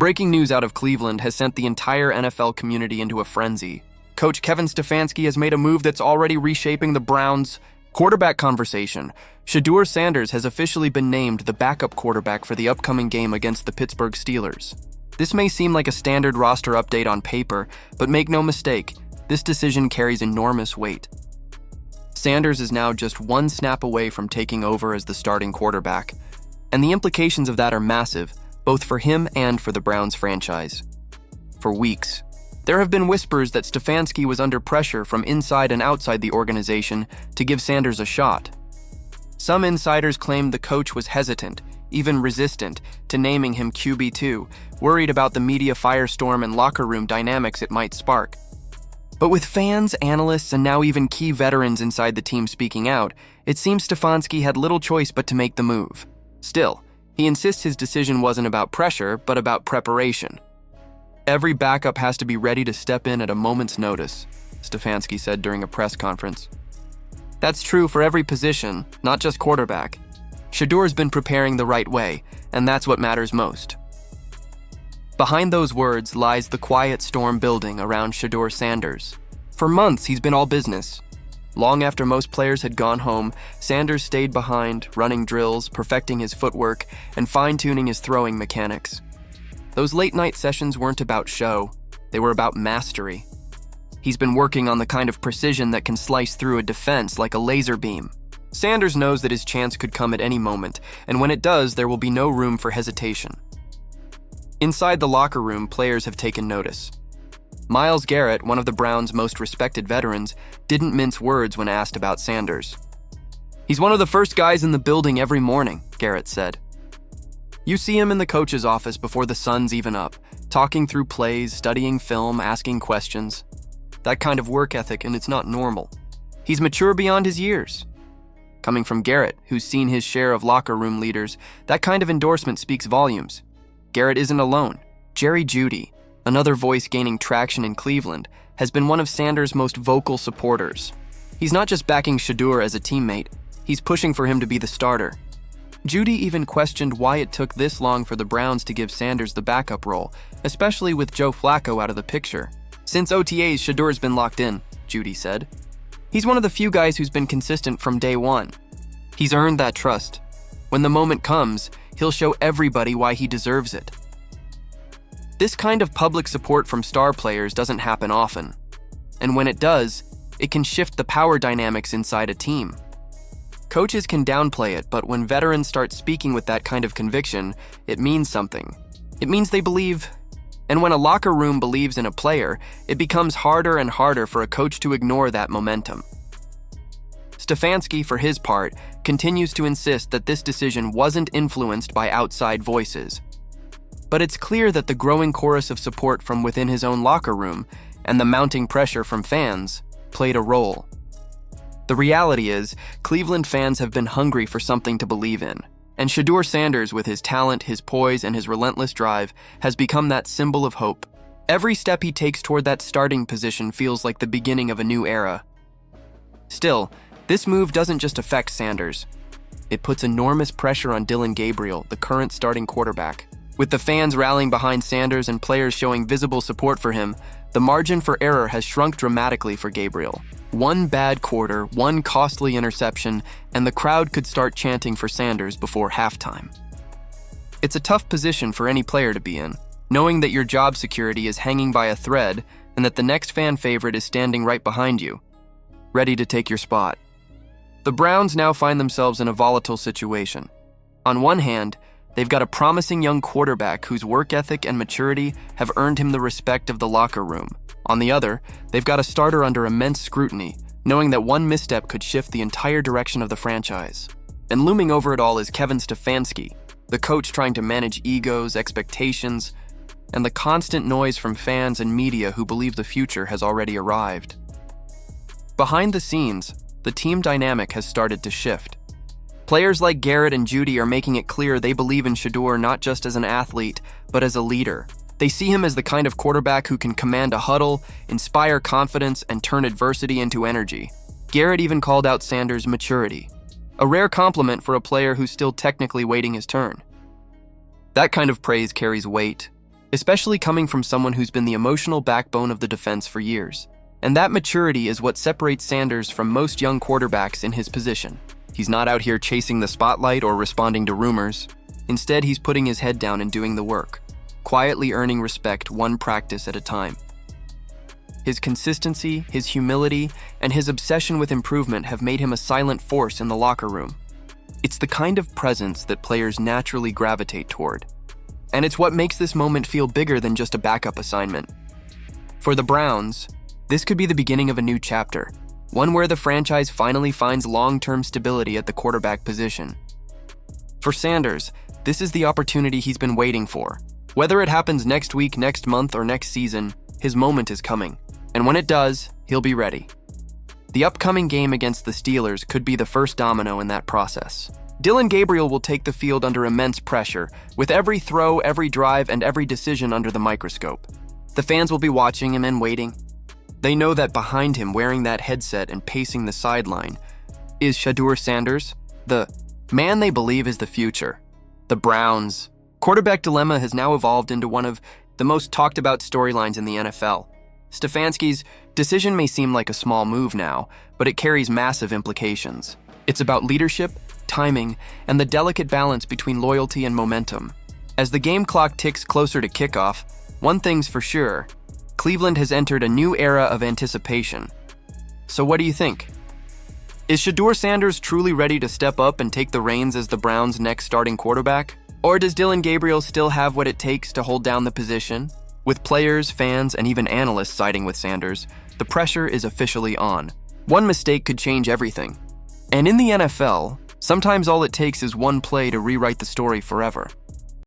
Breaking news out of Cleveland has sent the entire NFL community into a frenzy. Coach Kevin Stefanski has made a move that's already reshaping the Browns' quarterback conversation. Shador Sanders has officially been named the backup quarterback for the upcoming game against the Pittsburgh Steelers. This may seem like a standard roster update on paper, but make no mistake, this decision carries enormous weight. Sanders is now just one snap away from taking over as the starting quarterback, and the implications of that are massive, both for him and for the Browns franchise. For weeks, there have been whispers that Stefanski was under pressure from inside and outside the organization to give Sanders a shot. Some insiders claimed the coach was hesitant, even resistant, to naming him QB2, worried about the media firestorm and locker room dynamics it might spark. But with fans, analysts, and now even key veterans inside the team speaking out, it seems Stefanski had little choice but to make the move. Still, he insists his decision wasn't about pressure, but about preparation. Every backup has to be ready to step in at a moment's notice, Stefanski said during a press conference. That's true for every position, not just quarterback. Shedeur been preparing the right way, and that's what matters most. Behind those words lies the quiet storm building around Shador Sanders. For months, he's been all business. Long after most players had gone home, Sanders stayed behind, running drills, perfecting his footwork, and fine-tuning his throwing mechanics. Those late-night sessions weren't about show, they were about mastery. He's been working on the kind of precision that can slice through a defense like a laser beam. Sanders knows that his chance could come at any moment, and when it does, there will be no room for hesitation. Inside the locker room, players have taken notice. Myles Garrett, one of the Browns' most respected veterans, didn't mince words when asked about Sanders. "He's one of the first guys in the building every morning," Garrett said. "You see him in the coach's office before the sun's even up, talking through plays, studying film, asking questions. That kind of work ethic, and it's not normal. He's mature beyond his years." Coming from Garrett, who's seen his share of locker room leaders, that kind of endorsement speaks volumes. Garrett isn't alone. Jerry Jeudy, another voice gaining traction in Cleveland, has been one of Sanders' most vocal supporters. He's not just backing Shedeur as a teammate, he's pushing for him to be the starter. Jeudy even questioned why it took this long for the Browns to give Sanders the backup role, especially with Joe Flacco out of the picture. "Since OTAs, Shedeur's been locked in," Jeudy said. "He's one of the few guys who's been consistent from day one. He's earned that trust. When the moment comes, he'll show everybody why he deserves it." This kind of public support from star players doesn't happen often. And when it does, it can shift the power dynamics inside a team. Coaches can downplay it, but when veterans start speaking with that kind of conviction, it means something. It means they believe. And when a locker room believes in a player, it becomes harder and harder for a coach to ignore that momentum. Stefanski, for his part, continues to insist that this decision wasn't influenced by outside voices. But it's clear that the growing chorus of support from within his own locker room and the mounting pressure from fans played a role. The reality is, Cleveland fans have been hungry for something to believe in, and Shador Sanders, with his talent, his poise, and his relentless drive, has become that symbol of hope. Every step he takes toward that starting position feels like the beginning of a new era. Still, this move doesn't just affect Sanders. It puts enormous pressure on Dillon Gabriel, the current starting quarterback. With the fans rallying behind Sanders and players showing visible support for him, the margin for error has shrunk dramatically for Gabriel. One bad quarter, one costly interception, and the crowd could start chanting for Sanders before halftime. It's a tough position for any player to be in, knowing that your job security is hanging by a thread and that the next fan favorite is standing right behind you, ready to take your spot. The Browns now find themselves in a volatile situation. On one hand, they've got a promising young quarterback whose work ethic and maturity have earned him the respect of the locker room. On the other, they've got a starter under immense scrutiny, knowing that one misstep could shift the entire direction of the franchise. And looming over it all is Kevin Stefanski, the coach trying to manage egos, expectations, and the constant noise from fans and media who believe the future has already arrived. Behind the scenes, the team dynamic has started to shift. Players like Garrett and Jeudy are making it clear they believe in Shedeur not just as an athlete, but as a leader. They see him as the kind of quarterback who can command a huddle, inspire confidence, and turn adversity into energy. Garrett even called out Sanders' maturity, a rare compliment for a player who's still technically waiting his turn. That kind of praise carries weight. especially coming from someone who's been the emotional backbone of the defense for years. And that maturity is what separates Sanders from most young quarterbacks in his position. He's not out here chasing the spotlight or responding to rumors. Instead, he's putting his head down and doing the work, quietly earning respect one practice at a time. His consistency, his humility, and his obsession with improvement have made him a silent force in the locker room. It's the kind of presence that players naturally gravitate toward. And it's what makes this moment feel bigger than just a backup assignment. For the Browns, this could be the beginning of a new chapter, one where the franchise finally finds long-term stability at the quarterback position. For Sanders, this is the opportunity he's been waiting for. Whether it happens next week, next month, or next season, his moment is coming. And when it does, he'll be ready. The upcoming game against the Steelers could be the first domino in that process. Dillon Gabriel will take the field under immense pressure, with every throw, every drive, and every decision under the microscope. The fans will be watching him and waiting. They know that behind him, wearing that headset and pacing the sideline, is Shador Sanders, the man they believe is the future. The Browns' quarterback dilemma has now evolved into one of the most talked about storylines in the NFL. Stefanski's decision may seem like a small move now, but it carries massive implications. It's about leadership, timing, and the delicate balance between loyalty and momentum. As the game clock ticks closer to kickoff, one thing's for sure: Cleveland has entered a new era of anticipation. So what do you think? Is Shador Sanders truly ready to step up and take the reins as the Browns' next starting quarterback? Or does Dillon Gabriel still have what it takes to hold down the position? With players, fans, and even analysts siding with Sanders, the pressure is officially on. One mistake could change everything. And in the NFL, sometimes all it takes is one play to rewrite the story forever.